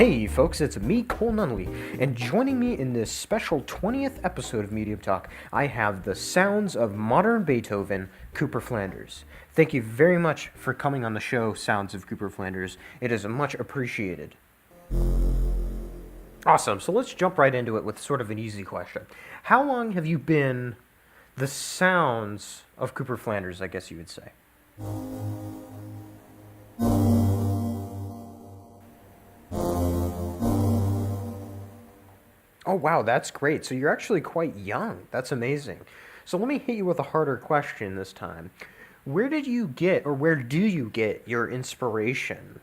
Hey folks, it's me, Cole Nunley, and joining me in this special 20th episode of Medium Talk, I have the sounds of modern Beethoven, Cooper Flanders. Thank you very much for coming on the show, Sounds of Cooper Flanders. It is much appreciated. Awesome, so let's jump right into it with sort of an easy question. How long have you been the sounds of Cooper Flanders, I guess you would say? Oh, wow, that's great. So you're actually quite young. That's amazing. So let me hit you with a harder question this time. Where did you get, or where do you get your inspiration?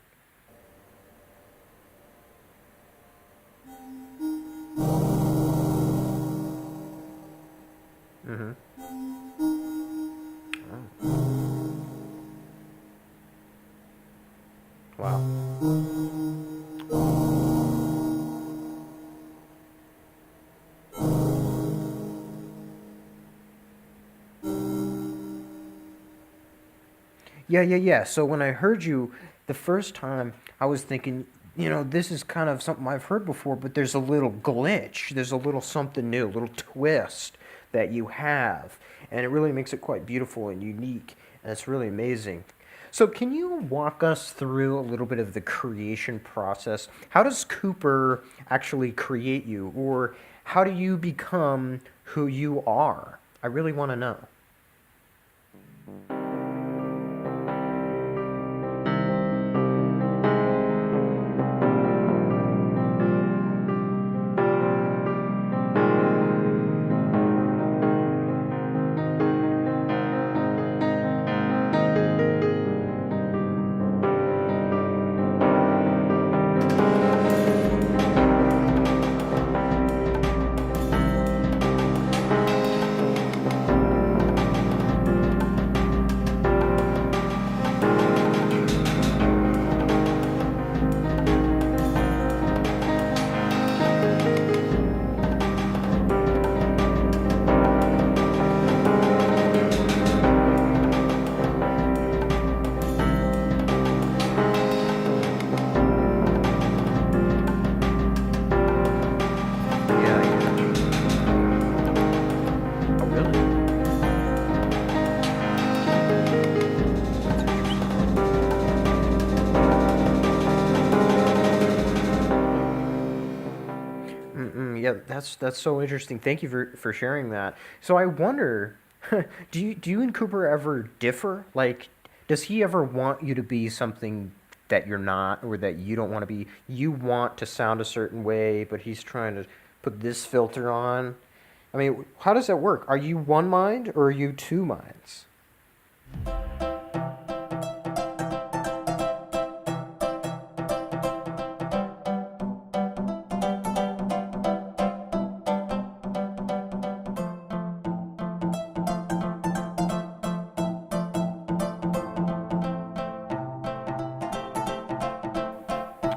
Mm-hmm. Oh. Wow. Yeah. So when I heard you the first time, I was thinking, this is kind of something I've heard before, but there's a little glitch. There's a little something new, a little twist that you have. And it really makes it quite beautiful and unique. And it's really amazing. So can you walk us through a little bit of the creation process? How does Cooper actually create you? Or how do you become who you are? I really want to know. Yeah. Oh, really? That's interesting. Yeah, that's so interesting. Thank you for sharing that. So I wonder, do you and Cooper ever differ? Like, does he ever want you to be something that you're not, or that you don't want to be? You want to sound a certain way, but he's trying to put this filter on. I mean, how does that work? Are you one mind or are you two minds?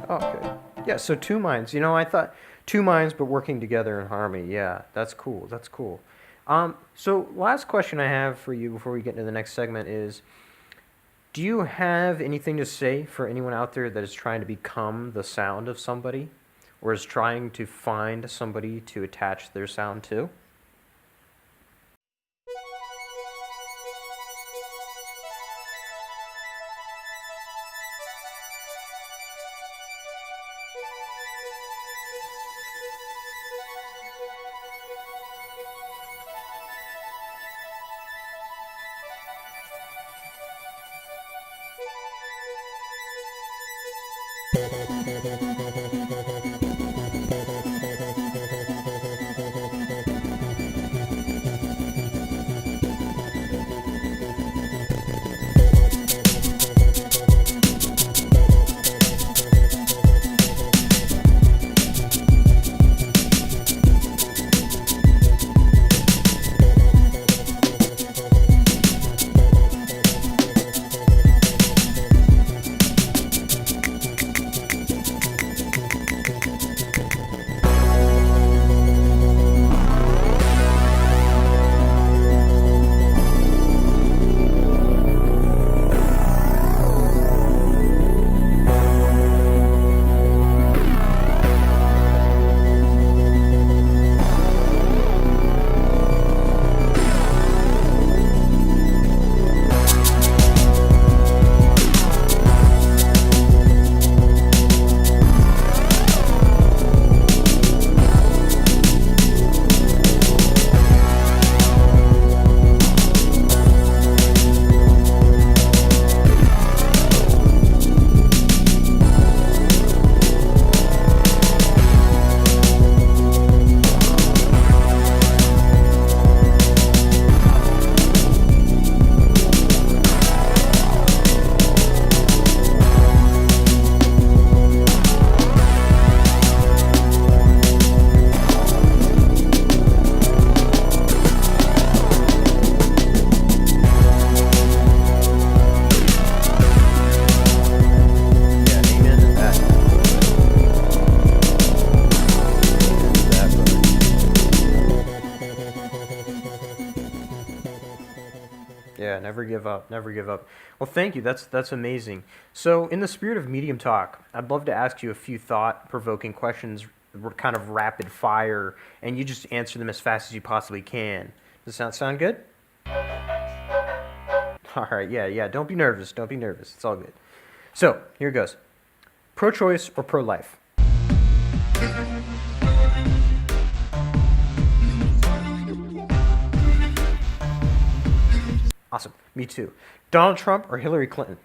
Okay. Yeah, so two minds. I thought two minds but working together in harmony. Yeah, that's cool. That's cool. So last question I have for you before we get into the next segment is, do you have anything to say for anyone out there that is trying to become the sound of somebody or is trying to find somebody to attach their sound to? Yeah, never give up. Never give up. Well, thank you. That's amazing. So, in the spirit of medium talk, I'd love to ask you a few thought-provoking questions, kind of rapid fire, and you just answer them as fast as you possibly can. Does that sound good? All right. Yeah, yeah. Don't be nervous. Don't be nervous. It's all good. So, here goes. Pro-choice or pro-life? Awesome. Me too. Donald Trump or Hillary Clinton?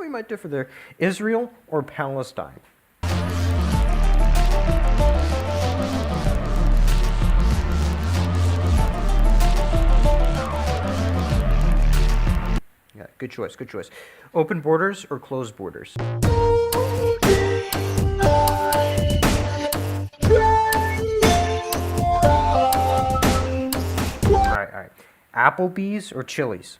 We might differ there. Israel or Palestine? Yeah, good choice. Good choice. Open borders or closed borders? All right. Applebee's or Chili's?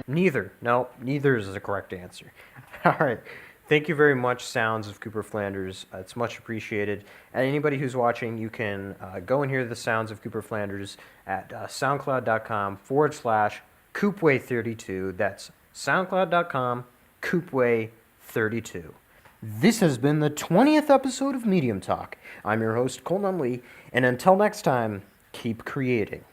Neither. No, neither is the correct answer. All right. Thank you very much, Sounds of Cooper Flanders. It's much appreciated. And anybody who's watching, you can go and hear the Sounds of Cooper Flanders at soundcloud.com/Coopway32. That's soundcloud.com/Coopway32. This has been the 20th episode of Medium Talk. I'm your host, Cole Nunley, and until next time, keep creating.